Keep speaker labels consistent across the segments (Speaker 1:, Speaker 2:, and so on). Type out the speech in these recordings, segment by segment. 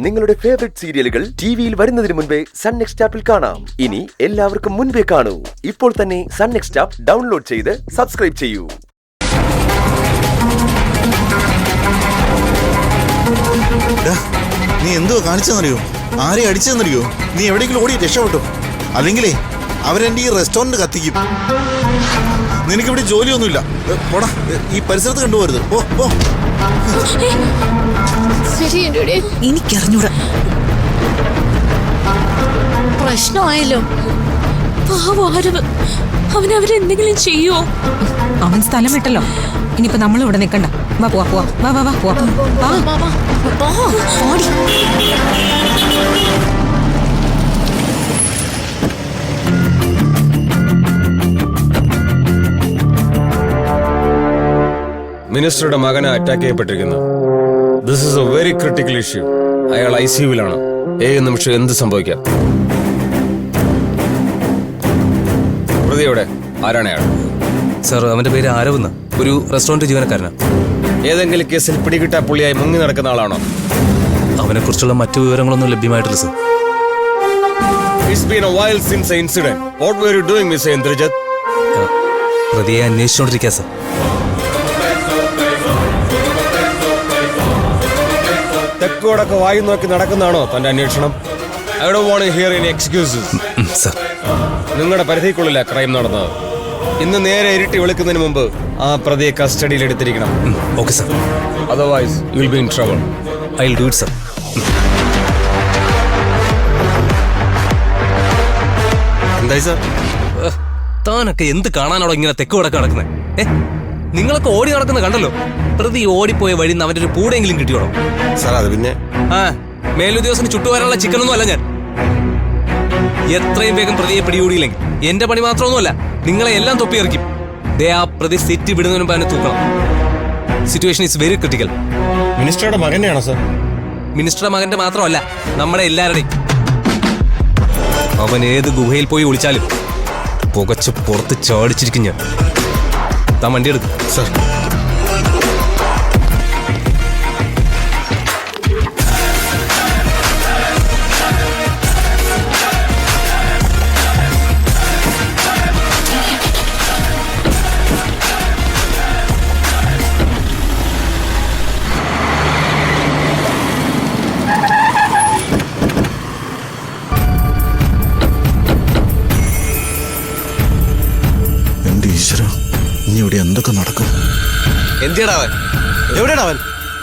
Speaker 1: നിങ്ങളുടെ ഫേവറേറ്റ് സീരിയലുകൾ ടിവിയിൽ വരുന്നതിന് മുൻപേ സൺ നെക്സ്റ്റ് ആപ്പിൽ കാണാം. ഇനി എല്ലാവർക്കും മുൻപേ കാണൂ. ഇപ്പോൾ തന്നെ സൺ നെക്സ്റ്റ് ആപ്പ് ഡൗൺലോഡ് ചെയ്ത് സബ്സ്ക്രൈബ് ചെയ്യൂ.
Speaker 2: നീ എന്തോ കാണിച്ചെന്നറിയോ? ആരെ അടിച്ചെന്നറിയോ? നീ എവിടെയെങ്കിലും ഓടി രക്ഷപ്പെട്ടോ? അല്ലെങ്കിലേ അവരെന്റെ ഈ റെസ്റ്റോറന്റ് കത്തിക്കും. നിനക്കിവിടെ ജോലിയൊന്നുമില്ല. പോടാ, ഈ പരിസരത്ത് കണ്ടുപോരുത്. പോ പോ.
Speaker 3: എനിക്കറിഞ്ഞൂടാ. പ്രശ്നമായല്ലോ. അവനെന്തെങ്കിലും ചെയ്യോ?
Speaker 4: അവൻ സ്ഥലം വിട്ടല്ലോ. ഇനിയിപ്പോ നമ്മൾ ഇവിടെ നിൽക്കണ്ട. വാ പോവാ പോവാ. വാ വാ വാ പോവാ.
Speaker 5: മിനിസ്റ്ററുടെ മകനെ അറ്റാക്ക് ചെയ്യപ്പെട്ടിരിക്കുന്നു. This is A very critical issue. അയാൾ ICUവിലാണ്. ഏത് നിമിഷം എന്ത് സംഭവിക്കാം. പ്രതിയുടെ ആരാണ് അയാൾ?
Speaker 6: സാർ, അവന്റെ പേര് ആരവെന്ന, ഒരു റെസ്റ്റോറന്റ് ജീവനക്കാരനാണ്.
Speaker 5: ഏതെങ്കിലും കേസിൽ പിടികിട്ടാ പുള്ളിയായി മുങ്ങി നടക്കുന്ന ആളാണോ?
Speaker 6: അവനെ കുറിച്ചുള്ള മറ്റു വിവരങ്ങളൊന്നും ലഭ്യമായിട്ടില്ല sir.
Speaker 5: It's been a while since the incident. What were you doing, Mr. Indrajit?
Speaker 6: പ്രതിയെ അന്വേഷിച്ചുകൊണ്ടിരിക്കുക സാർ.
Speaker 5: തെക്കോടൊക്കെ വായി നോക്കി നടക്കുന്നതാണോ തന്റെ അന്വേഷണം? I don't want to hear any excuses.
Speaker 6: Sir,
Speaker 5: നിങ്ങളുടെ പരിധിക്കുള്ളില്ല ക്രൈം നടന്നത്. ഇന്ന് നേരെ ഇരുട്ടി വിളിക്കുന്നതിന് മുമ്പ് ആ പ്രതിയെ കസ്റ്റഡിയിൽ എടുത്തിരിക്കണം.
Speaker 6: Okay sir.
Speaker 5: Otherwise, you will be in trouble.
Speaker 6: I'll do it sir.
Speaker 5: എന്തായി സാർ?
Speaker 6: താനൊക്കെ എന്ത് കാണാനോടോ ഇങ്ങനെ തെക്ക് വടക്ക് നടക്കുന്നത്? നിങ്ങളൊക്കെ ഓടി നടക്കുന്ന കണ്ടല്ലോ. പ്രതി ഓടിപ്പോയ വഴി അവന്റെ ഒരു പൂടെങ്കിലും കിട്ടിയോളോ
Speaker 5: സാർ? അത് പിന്നെ
Speaker 6: മേലുദ്യോഗസ്ഥന് ചുട്ടുവരാനുള്ള ചിക്കനൊന്നും അല്ല ഞാൻ. എത്രയും വേഗം പ്രതിയെ പിടികൂടിയില്ലെങ്കിൽ എന്റെ പണി മാത്രമൊന്നുമല്ല, നിങ്ങളെ എല്ലാം തൊപ്പിയെറിക്കും. ആ പ്രതി സിറ്റി വിടുന്നതിന് മുമ്പ് തന്നെ തൂക്കണം. Situation is very critical.
Speaker 5: മിനിസ്റ്ററുടെ മകനെയാണോ സാർ?
Speaker 6: മിനിസ്റ്ററുടെ മകന്റെ മാത്രമല്ല, നമ്മുടെ എല്ലാവരുടെയും. അവൻ ഏത് ഗുഹയിൽ പോയി ഒളിച്ചാലും പുകച്ച് പുറത്ത് ചാടിച്ചിരിക്കും ഞാൻ. താൻ വണ്ടി എടുക്കും
Speaker 5: സാർ.
Speaker 2: എന്റെ ഈശ്വര, ഇനി ഇവിടെ എന്തൊക്കെ നടക്കും?
Speaker 6: എന്തിയടാവൻ? എവിടെയാണവൻ?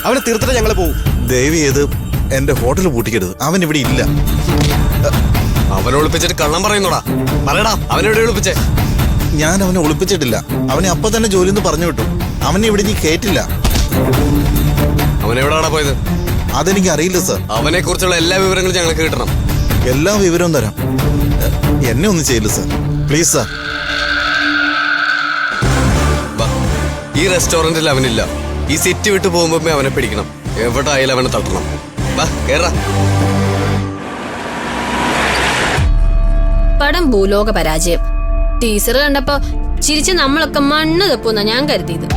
Speaker 6: അവനെ തീർത്തിട്ട് ഞങ്ങൾ പോവും.
Speaker 2: ദയവ് ചെയ്ത് എന്റെ ഹോട്ടൽ പൂട്ടിക്കരുത്. അവൻ ഇവിടെ ഇല്ല.
Speaker 6: അവനെ ഒളിപ്പിച്ചിട്ട് കള്ളം പറയുന്നോടാ. പറയടാ, അവനെവിടെ ഒളിപ്പിച്ചേ?
Speaker 2: ഞാൻ അവനെ ഒളിപ്പിച്ചിട്ടില്ല. അവനെ അപ്പൊ തന്നെ ജോലിന്ന് പറഞ്ഞു വിട്ടു. അവനെ ഇവിടെ നീ കേറ്റില്ല.
Speaker 6: അവനെവിടാണ് പോയത്?
Speaker 2: അതെനിക്ക് അറിയില്ല സാർ.
Speaker 6: അവനെ കുറിച്ചുള്ള എല്ലാ വിവരങ്ങളും ഞങ്ങൾക്ക് കിട്ടണം.
Speaker 2: എല്ലാ വിവരവും തരാം. എന്നെ ഒന്നും ചെയ്യില്ല സാർ, പ്ലീസ് സാർ.
Speaker 6: ഈ റെസ്റ്റോറന്റിൽ അവനില്ല. ഈ സിറ്റി വിട്ടു പോകുമ്പോ അവനെ പിടിക്കണം. എവിടെ ആയാലും അവനെ തട്ടണം.
Speaker 3: പടം ഭൂലോക പരാജയം. ടീച്ചർ കണ്ടപ്പോ ചിരിച്ച് നമ്മളൊക്കെ മണ്ണ് തപ്പുന്ന ഞാൻ കരുതിയത്.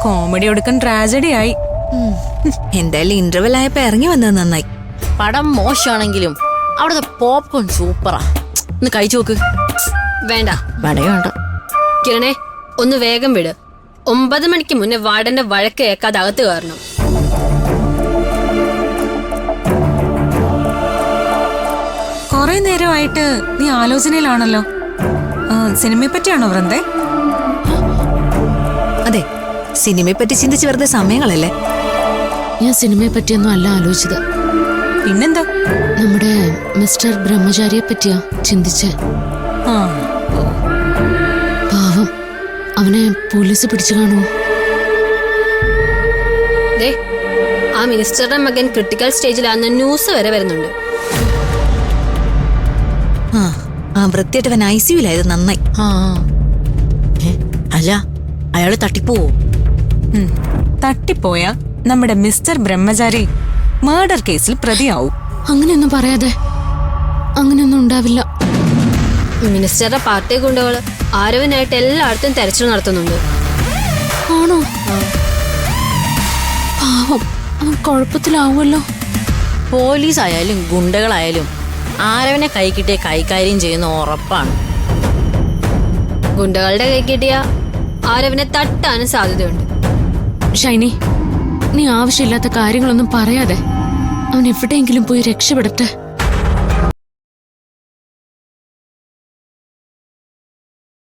Speaker 4: കോമഡി ഒടുക്കൻ ട്രാജഡി ആയി.
Speaker 7: എന്തായാലും ഇന്റർവെൽ ആയപ്പോ ഇറങ്ങി വന്നത് നന്നായി.
Speaker 3: പടം മോശമാണെങ്കിലും അവിടുത്തെ പോപ്കോൺ സൂപ്പറാ. ഒന്ന് കഴിച്ചു നോക്ക്. വേണ്ട
Speaker 7: വടയുണ്ട്.
Speaker 3: കിരണേ, ഒന്ന് വേഗം വിട്. 9 മണിക്ക് മുന്നേ വാർഡന്റെ വഴക്ക് കേൾക്കാതെ അകത്ത് കയറണം.
Speaker 4: കൊറേ നേരമായിട്ട് നീ ആലോചനയിലാണല്ലോ. സിനിമയെ പറ്റിയാണോ വൃന്ദേ?
Speaker 7: അതെ, സിനിമയെ പറ്റി ചിന്തിച്ച് വെറുതെ സമയങ്ങളല്ലേ.
Speaker 8: ഞാൻ സിനിമയെ പറ്റിയൊന്നും അല്ല ആലോചിച്ചത്.
Speaker 4: പിന്നെന്താ?
Speaker 8: നമ്മുടെ മിസ്റ്റർ ബ്രഹ്മചാരിയെ പറ്റിയാ ചിന്തിച്ചേ. പാവം, അവനെ പോലീസ് പിടിച്ചു കാണുമോ?
Speaker 3: ആ മിനിസ്റ്ററുടെ മകൻ ക്രിട്ടിക്കൽ സ്റ്റേജിലാണെന്ന് ന്യൂസ് വരെ വരുന്നുണ്ട്.
Speaker 7: ആ വൃത്തിയായിട്ടവൻ ICUലായത് നന്നായി.
Speaker 8: അല്ല, അയാള് തട്ടിപ്പോവോ?
Speaker 4: തട്ടിപ്പോയ നമ്മുടെ മിസ്റ്റർ ബ്രഹ്മചാരി മർഡർ കേസിൽ പ്രതിയാവും.
Speaker 8: അങ്ങനെയൊന്നും പറയാതെ. അങ്ങനെയൊന്നും ഉണ്ടാവില്ല.
Speaker 3: മിനിസ്റ്ററുടെ പാർട്ടി ഗുണ്ടകള് ആരവനായിട്ട് എല്ലായിടത്തും തെരച്ചിൽ നടത്തുന്നുണ്ട്.
Speaker 8: ആണോ? പാവം, അവൻ കുഴപ്പത്തിലാവുമല്ലോ.
Speaker 9: പോലീസ് ആയാലും ഗുണ്ടകളായാലും ആരവനെ കൈ കിട്ടിയ കൈകാര്യം ചെയ്യുന്ന ഉറപ്പാണ്.
Speaker 3: ഗുണ്ടകളുടെ കൈ കിട്ടിയ ആരവനെ തട്ടാനും സാധ്യതയുണ്ട്.
Speaker 8: ഷൈനി, നീ ആവശ്യമില്ലാത്ത കാര്യങ്ങളൊന്നും പറയാതെ അവൻ എവിടെയെങ്കിലും പോയി രക്ഷപ്പെടട്ടെ.